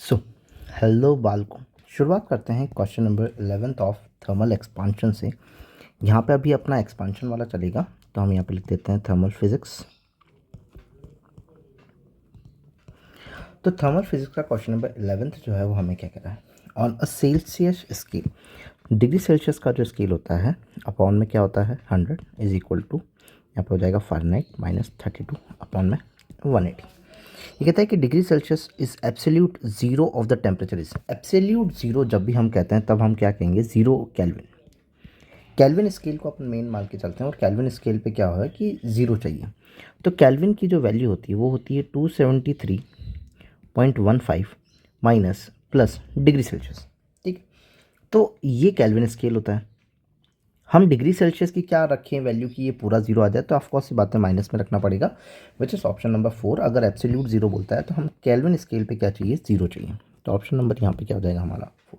So hello बालकों, शुरुआत करते हैं question number 11th of thermal expansion से। यहाँ पे अभी अपना एक्सपांशन वाला चलेगा, तो हम यहाँ पे लिख देते हैं थर्मल फिजिक्स। तो थर्मल फिजिक्स का क्वेश्चन नंबर 11th जो है वो हमें क्या कह रहा है, on a Celsius scale, degree Celsius का जो स्केल होता है अपॉन में क्या होता है 100 इज इक्वल टू, यहाँ पे हो जाएगा फ़ारेनहाइट -32 अपॉन में 180। ये कहता है कि degree Celsius is absolute zero of the temperature is absolute zero. जब भी हम कहते हैं तब हम क्या कहेंगे, जीरो केल्विन। केल्विन स्केल को अपन मेन मान के चलते हैं और केल्विन स्केल पे क्या है कि ज़ीरो चाहिए। तो केल्विन की जो वैल्यू होती है वो होती है 273.15 माइनस प्लस डिग्री सेल्सियस। ठीक, तो ये केल्विन स्केल होता है। हम डिग्री सेल्सियस की क्या रखें वैल्यू की, ये पूरा जीरो आ जाए तो ऑफकोर्स ये बातें माइनस में रखना पड़ेगा, विच इज़ ऑप्शन नंबर 4। अगर एब्सोल्यूट जीरो बोलता है तो हम केल्विन स्केल पे क्या चाहिए, जीरो चाहिए। तो ऑप्शन नंबर यहाँ पे क्या हो जाएगा हमारा 4।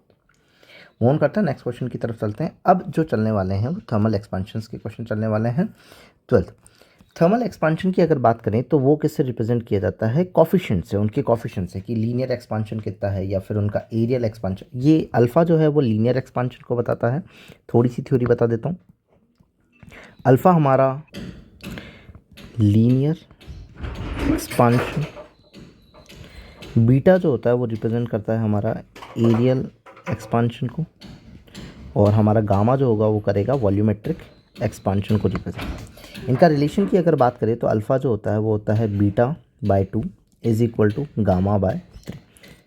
मूव ऑन करते हैं, नेक्स्ट क्वेश्चन की तरफ चलते हैं। अब जो चलने वाले हैं वो थर्मल एक्सपांशन के क्वेश्चन चलने वाले हैं 12th। थर्मल एक्सपांशन की अगर बात करें तो वो किससे रिप्रेजेंट किया जाता है, कॉफिशिएंट से, उनके कॉफिशिएंट से कि लीनियर एक्सपांशन कितना है या फिर उनका एरियल एक्सपांशन। ये अल्फा जो है वो लीनियर एक्सपांशन को बताता है। थोड़ी सी थ्योरी बता देता हूँ। अल्फ़ा हमारा लीनियर एक्सपांशन, बीटा जो होता है वो रिप्रेजेंट करता है हमारा एरियल एक्सपांशन को, और हमारा गामा जो होगा वो करेगा वॉल्यूमेट्रिक एक्सपांशन को रिप्रेजेंट। इनका रिलेशन की अगर बात करें तो अल्फ़ा जो होता है वो होता है beta by 2 is equal to gamma by 3।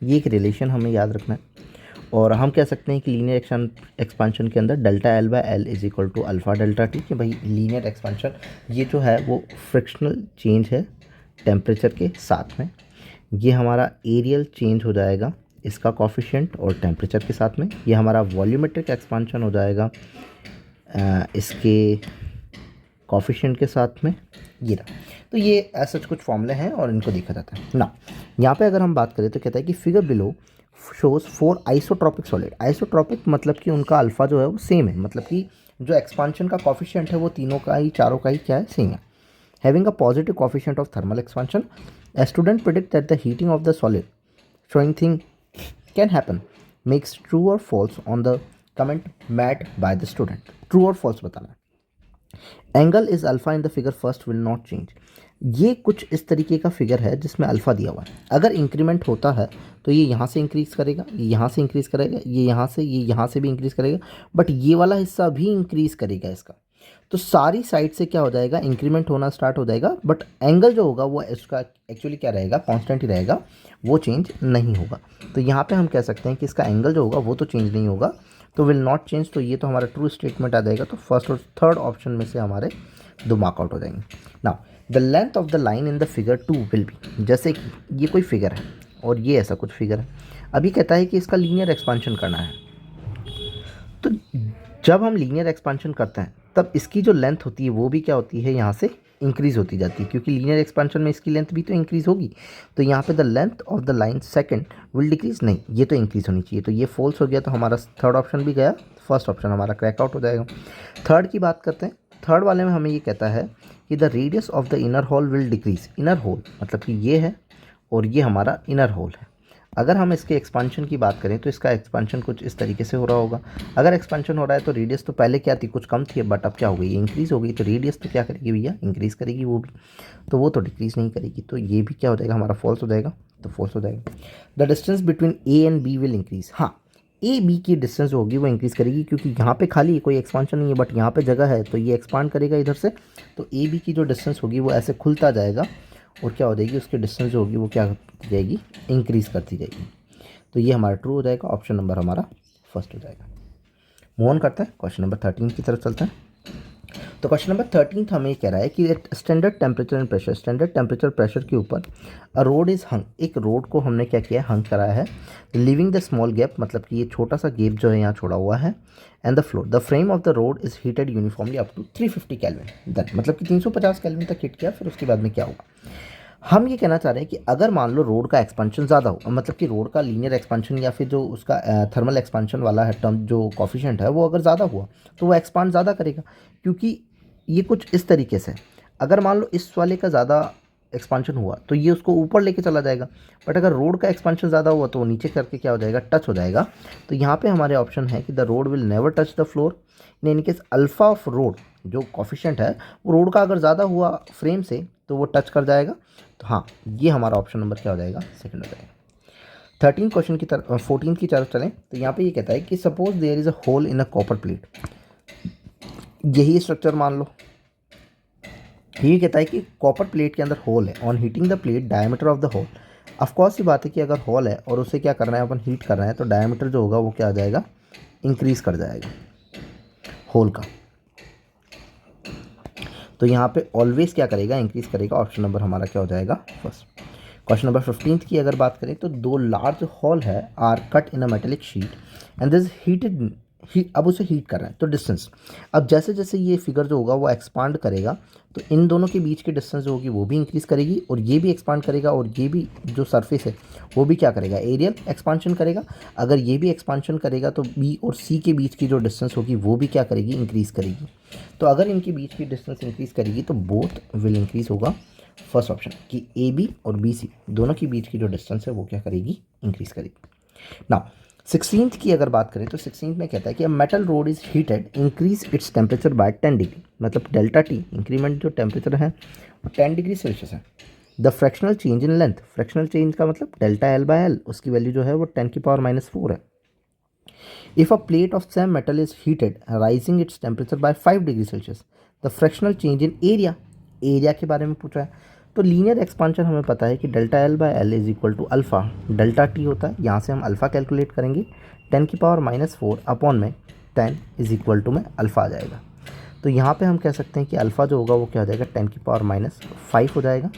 ये एक रिलेशन हमें याद रखना है। और हम कह सकते हैं कि लीनियर एक्सपांशन के अंदर delta L by L is equal to alpha delta T, कि भाई लीनियर एक्सपांशन ये जो है वो फ्रिक्शनल चेंज है टेम्परेचर के साथ में। ये हमारा एरियल चेंज हो जाएगा इसका कॉफिशिएंट और टेम्परेचर के साथ में। ये हमारा वॉल्यूमेट्रिक एक्सपांशन हो जाएगा इसके कॉफिशिएंट के साथ में। ये रहा। तो ये ऐसा कुछ फॉर्मूले हैं और इनको देखा जाता है ना। यहाँ पे अगर हम बात करें तो कहता है कि figure below shows 4 isotropic solid. Isotropic मतलब कि उनका अल्फ़ा जो है वो सेम है, मतलब कि जो एक्सपांशन का कॉफिशिएंट है वो तीनों का ही, चारों का ही क्या है, सेम है। Having a positive coefficient of thermal expansion, a student predict that the heating of the solid showing thing can happen, makes true or false on the comment made by the student। true और false बताना है। Angle is alpha in the figure first will not change. ये कुछ इस तरीके का figure है जिसमें अल्फ़ा दिया हुआ है। अगर इंक्रीमेंट होता है तो ये यहाँ से इंक्रीज़ करेगा, ये यहाँ से इंक्रीज़ करेगा, ये यहाँ से भी इंक्रीज़ करेगा, बट ये वाला हिस्सा भी इंक्रीज़ करेगा इसका। तो सारी साइड से क्या हो जाएगा, इंक्रीमेंट होना स्टार्ट हो जाएगा, बट एंगल जो होगा वो इसका एक्चुअली क्या रहेगा, कांस्टेंट ही रहेगा, वो चेंज नहीं होगा। तो यहाँ पे हम कह सकते हैं कि इसका एंगल जो होगा वो तो चेंज नहीं होगा, तो विल नॉट चेंज। तो ये तो हमारा ट्रू स्टेटमेंट आ जाएगा। तो फर्स्ट और थर्ड ऑप्शन में से हमारे दो मार्कआउट हो जाएंगे। Now the length of the line in the figure 2 will be, जैसे कि ये कोई फिगर है और ये ऐसा कुछ फिगर है। अभी कहता है कि इसका लीनियर एक्सपांशन करना है। तो जब हम लीनियर एक्सपांशन करते हैं तब इसकी जो लेंथ होती है वो भी क्या होती है, यहाँ से इंक्रीज़ होती जाती है, क्योंकि लीनियर एक्सपांशन में इसकी लेंथ भी तो इंक्रीज़ होगी। तो यहाँ पे the length of the line second will decrease, नहीं ये तो इंक्रीज़ होनी चाहिए। तो ये फॉल्स हो गया, तो हमारा थर्ड ऑप्शन भी गया, फर्स्ट ऑप्शन हमारा क्रैक आउट हो जाएगा। थर्ड की बात करते हैं। थर्ड वाले में हमें ये कहता है कि the radius of the inner hole will decrease. Inner hole मतलब कि ये है और ये हमारा इनर होल है। अगर हम इसके एक्सपांशन की बात करें तो इसका एक्सपांशन कुछ इस तरीके से हो रहा होगा। अगर एक्सपांशन हो रहा है तो रेडियस तो पहले क्या थी, कुछ कम थी, बट अब क्या हो गई, इंक्रीज़ हो गई। तो रेडियस तो क्या करेगी भैया, इंक्रीज़ करेगी वो भी, तो वो तो डिक्रीज़ नहीं करेगी। तो ये भी क्या हो जाएगा हमारा, फॉल्स हो जाएगा। तो फॉल्स हो जाएगा। The distance between A and B will increase. हाँ, ए बी की डिस्टेंस जो होगी वो इंक्रीज़ करेगी, क्योंकि यहाँ पे खाली कोई एक्सपांशन नहीं है बट यहाँ पे जगह है, तो ये एक्सपांड करेगा इधर से। तो ए बी की जो डिस्टेंस होगी वो ऐसे खुलता जाएगा और क्या हो जाएगी, उसकी डिस्टेंस जो होगी वो क्या करती जाएगी, इंक्रीज़ करती जाएगी। तो ये हमारा ट्रू हो जाएगा, ऑप्शन नंबर हमारा फर्स्ट हो जाएगा। मूव ऑन करते हैं, क्वेश्चन नंबर 13 की तरफ चलते हैं। तो क्वेश्चन नंबर 13 हमें कह रहा है कि standard temperature and pressure, standard temperature pressure के ऊपर अ रोड इज हंग, एक रोड को हमने क्या किया, हंग कराया है। लिविंग द स्मॉल गैप, मतलब कि ये छोटा सा गैप जो है यहाँ छोड़ा हुआ है। And the floor, the frame of the rod is heated uniformly up to 350 kelvin. That मतलब कि 350 केल्विन तक हीट किया, फिर उसके बाद में क्या होगा। हम ये कहना चाह रहे हैं कि अगर मान लो रोड का एक्सपेंशन ज़्यादा हो, मतलब कि रोड का लीनियर एक्सपेंशन या फिर जो उसका थर्मल एक्सपेंशन वाला है टर्म, जो कॉफिशिएंट है वो अगर ज़्यादा हुआ तो वो एक्सपांड ज़्यादा करेगा। क्योंकि ये कुछ इस तरीके से, अगर मान लो इस वाले का ज़्यादा एक्सपांशन हुआ तो ये उसको ऊपर लेके चला जाएगा, बट अगर रोड का एक्सपांशन ज़्यादा हुआ तो वो नीचे करके क्या हो जाएगा, टच हो जाएगा। तो यहाँ पे हमारे ऑप्शन है कि the road will never touch the floor, in any case alpha of road जो कॉफिशेंट है वो रोड का अगर ज़्यादा हुआ फ्रेम से तो वो टच कर जाएगा। तो हाँ, ये हमारा ऑप्शन नंबर क्या हो जाएगा, सेकंड हो जाएगा। 13 क्वेश्चन की तरफ 14 की तरफ चलें तो यहाँ पे ये कहता है कि suppose there is a hole in a copper plate, यही स्ट्रक्चर मान लो। ये कहता है कि कॉपर प्लेट के अंदर होल है, on heating the plate diameter of the hole. Of course ये बात है कि अगर होल है और उसे क्या करना है, अपन हीट कर रहे हैं, तो डायमीटर जो होगा वो क्या आ जाएगा, इंक्रीज़ कर जाएगा होल का। तो यहाँ पे ऑलवेज क्या करेगा, इंक्रीज़ करेगा। ऑप्शन नंबर हमारा क्या हो जाएगा, फर्स्ट। क्वेश्चन नंबर 15 की अगर बात करें तो दो लार्ज हॉल है are cut in a metallic sheet and this heated, अब उसे हीट कर रहा है तो डिस्टेंस, अब जैसे जैसे ये फिगर जो होगा वो एक्सपांड करेगा तो इन दोनों के बीच की डिस्टेंस जो होगी वो भी इंक्रीज़ करेगी और ये भी एक्सपांड करेगा और ये भी जो सरफेस है वो भी क्या करेगा, एरियल एक्सपांशन करेगा। अगर ये भी एक्सपांशन करेगा तो बी और सी के बीच की जो डिस्टेंस होगी वो भी क्या करेगी, इंक्रीज़ करेगी। तो अगर इनके बीच की डिस्टेंस इंक्रीज़ करेगी तो बोथ विल इंक्रीज़ होगा। फर्स्ट ऑप्शन कि ए बी और बी सी दोनों के बीच की जो डिस्टेंस है वो क्या करेगी, इंक्रीज़ करेगी। नाउ 16th की अगर बात करें तो 16th में कहता है कि a metal road is heated increase its temperature by 10 degree, मतलब डेल्टा टी इंक्रीमेंट जो टेम्परेचर है वो 10 डिग्री सेल्सियस है। The fractional change in length, fractional change का मतलब डेल्टा एल बाय एल, उसकी वैल्यू जो है वो 10⁻⁻⁴ है। If a plate of same metal is heated rising its temperature by 5 degree Celsius, the fractional change in area, area के बारे में पूछा है। तो लीनियर एक्सपांशन हमें पता है कि delta L by L is equal to alpha delta T होता है। यहाँ से हम अल्फ़ा कैलकुलेट करेंगे, 10⁻⁻⁴ अपॉन में 10 इज इक्वल टू में अल्फ़ा आ जाएगा। तो यहाँ पे हम कह सकते हैं कि अल्फ़ा जो होगा वो क्या हो जाएगा, 10⁻⁵ हो जाएगा।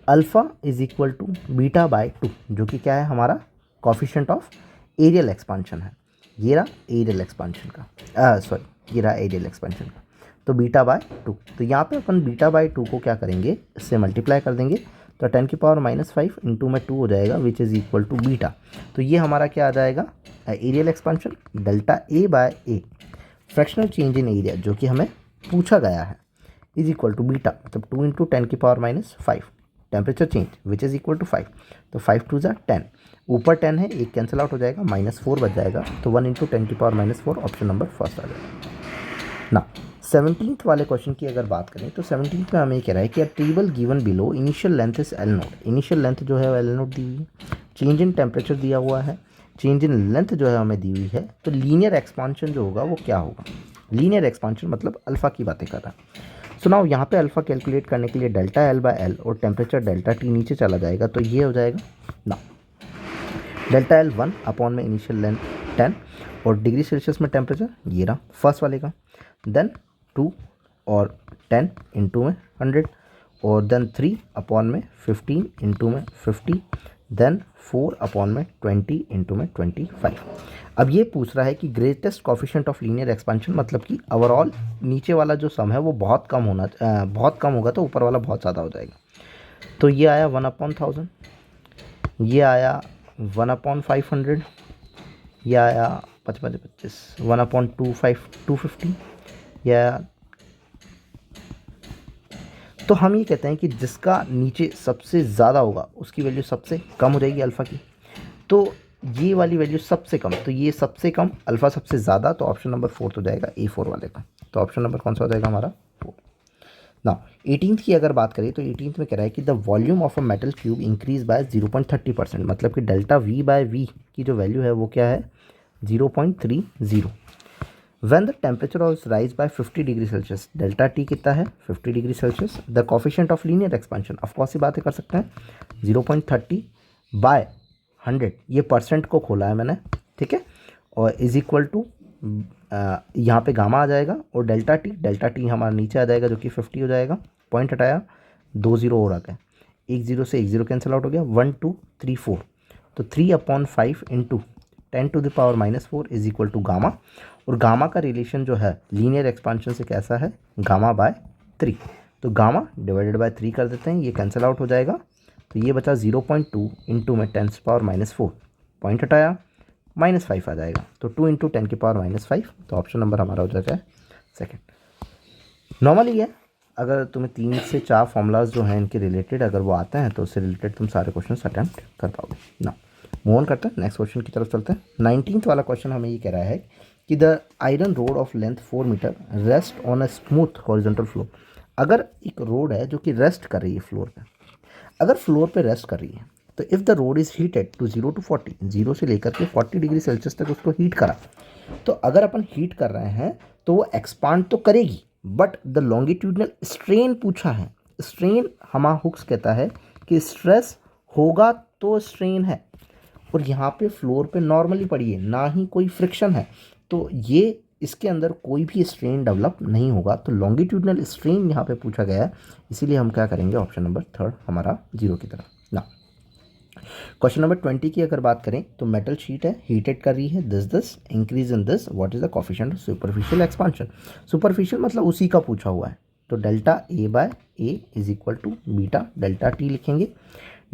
Alpha is equal to beta by 2 जो कि क्या है, हमारा कॉफिशेंट ऑफ एरियल एक्सपांशन है। ये रहा एरियल एक्सपांशन का, सॉरी ये रहा एरियल एक्सपांशन का, तो बीटा बाय 2। तो यहाँ पे अपन बीटा बाय 2 को क्या करेंगे, इससे मल्टीप्लाई कर देंगे तो 10⁻⁻⁵ इंटू में 2 हो जाएगा which is equal to beta. तो ये हमारा क्या आ जाएगा, areal expansion delta A by A, fractional change in area जो कि हमें पूछा गया है, इज इक्वल टू बीटा, मतलब 2 into 10⁻⁵ temperature change which is equal to 5। तो 5 2 ज़ा 10, ऊपर 10 है, एक कैंसिल आउट हो जाएगा, -4 बच जाएगा। तो 1 इंटू 10⁻⁴ ऑप्शन नंबर फर्स्ट आ जाएगा ना। 17th वाले क्वेश्चन की अगर बात करें तो 17th में हमें कह रहा है कि अ table given below initial length is L note, initial length जो है एल नोट दी हुई है, चेंज इन टेम्परेचर दिया हुआ है, चेंज इन लेंथ जो है हमें दी हुई है। तो लीनियर एक्सपांशन जो होगा वो क्या होगा, लीनियर एक्सपांशन मतलब अल्फ़ा की बातें कर रहा है। सो नाउ यहाँ पे अल्फ़ा कैलकुलेट करने के लिए डेल्टा एल बाय एल और टेम्परेचर डेल्टा टी नीचे चला जाएगा, तो ये हो जाएगा ना डेल्टा एल 1 अपॉन में इनिशियल लेंथ 10 और डिग्री सेल्सियस में टेम्परेचर ये रहा फर्स्ट वाले का, देन 2 और 10 इंटू में 100 और देन 3 अपॉन में 15 इंटू में 50, देन 4 अपॉन में 20 इंटू में 25। अब ये पूछ रहा है कि greatest coefficient of linear expansion, मतलब कि ओवरऑल नीचे वाला जो सम है वो बहुत कम होगा तो ऊपर वाला बहुत ज़्यादा हो जाएगा। तो ये आया 1/1000, ये आया 1/500, ये आया 55 1/250, या तो हम ये कहते हैं कि जिसका नीचे सबसे ज़्यादा होगा उसकी वैल्यू सबसे कम हो जाएगी अल्फ़ा की। तो ये वाली वैल्यू सबसे कम, तो ये सबसे कम, अल्फ़ा सबसे ज़्यादा, तो ऑप्शन नंबर 4 हो जाएगा A4 वाले का। तो ऑप्शन नंबर कौन सा हो जाएगा हमारा, 4। ना 18th की अगर बात करें तो 18th में कह रहा है कि the volume of a metal cube increase by 0.30%, मतलब कि डेल्टा V बाय V की जो वैल्यू है वो क्या है, 0.30। When the temperature was rise by 50 degree Celsius, delta T कितना है 50 degree Celsius, the coefficient of linear expansion, of course ये बातें कर सकते हैं, 0.30 बाय 100, ये परसेंट को खोला है मैंने, ठीक है, और इज इक्वल टू यहाँ पे गामा आ जाएगा और डेल्टा टी हमारा नीचे आ जाएगा जो कि 50 हो जाएगा, पॉइंट हटाया 2 0 और आ गए, 1 0 से 1 0 कैंसिल आउट हो गया, 1 2 3 4, तो 3/5 into 10⁻⁻⁴ is equal to gamma, और गामा का रिलेशन जो है लीनियर एक्सपांशन से कैसा है, गामा बाय 3, तो गामा डिवाइडेड बाय 3 कर देते हैं, ये कैंसिल आउट हो जाएगा, तो ये बचा 0.2 इंटू में 10⁻⁻⁴, पॉइंट हटाया -5 आ जाएगा, तो 2 इंटू 10⁻⁻⁵, तो ऑप्शन नंबर हमारा हो जाता है सेकेंड। नॉर्मली है अगर तुम्हें 3 से 4 फॉर्मूलाज जो हैं इनके रिलेटेड अगर वो आते हैं तो उससे रिलेटेड तुम सारे क्वेश्चन अटैम्प्ट कर पाओगे ना। मूव ऑन करते हैं, नेक्स्ट क्वेश्चन की तरफ चलते हैं। 19th वाला क्वेश्चन हमें ये कह रहा है कि the iron rod of length 4 metre rest on a smooth horizontal floor. अगर एक रोड है जो कि रेस्ट कर रही है फ्लोर पे, अगर फ्लोर पे रेस्ट कर रही है तो if the rod is heated to 0 to 40, 0 से लेकर के 40 डिग्री सेल्सियस तक उसको हीट करा, तो अगर अपन हीट कर रहे हैं तो वो एक्सपांड तो करेगी, बट द लॉन्गिट्यूडनल स्ट्रेन पूछा है। स्ट्रेन हमारा हुक्स कहता है कि स्ट्रेस होगा तो स्ट्रेन है, और यहाँ पे फ्लोर पे नॉर्मली पड़ी है, ना ही कोई फ्रिक्शन है, तो ये इसके अंदर कोई भी स्ट्रेन डेवलप नहीं होगा। तो लॉन्गिट्यूडनल स्ट्रेन यहाँ पे पूछा गया है, इसीलिए हम क्या करेंगे, ऑप्शन नंबर 3 हमारा 0 की तरफ ना। क्वेश्चन नंबर 20 की अगर बात करें तो मेटल शीट है, हीटेड कर रही है, this increase in this, what is the coefficient of superficial expansion. Superficial मतलब उसी का पूछा हुआ है, तो delta A by A is equal to beta delta T लिखेंगे।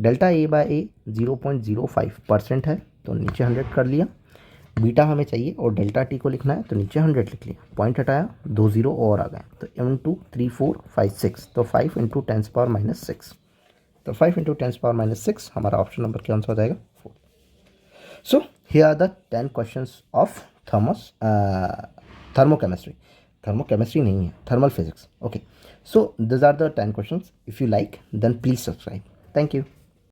डेल्टा ए बाय ए 0.05% है, तो नीचे 100 कर लिया। बीटा हमें चाहिए और डेल्टा टी को लिखना है, तो नीचे 100 लिख लिया, पॉइंट हटाया, 2 0 और आ गए, तो m2 3 4 5 6, तो 5 × 10⁻⁻6, तो 5 × 10⁻⁻6 हमारा ऑप्शन नंबर क्या आंसर हो जाएगा 4। So here are the 10 questions of thermochemistry. Thermochemistry नहीं है, thermal physics. Okay, so this are the 10 questions. If you like then please subscribe. Thank you.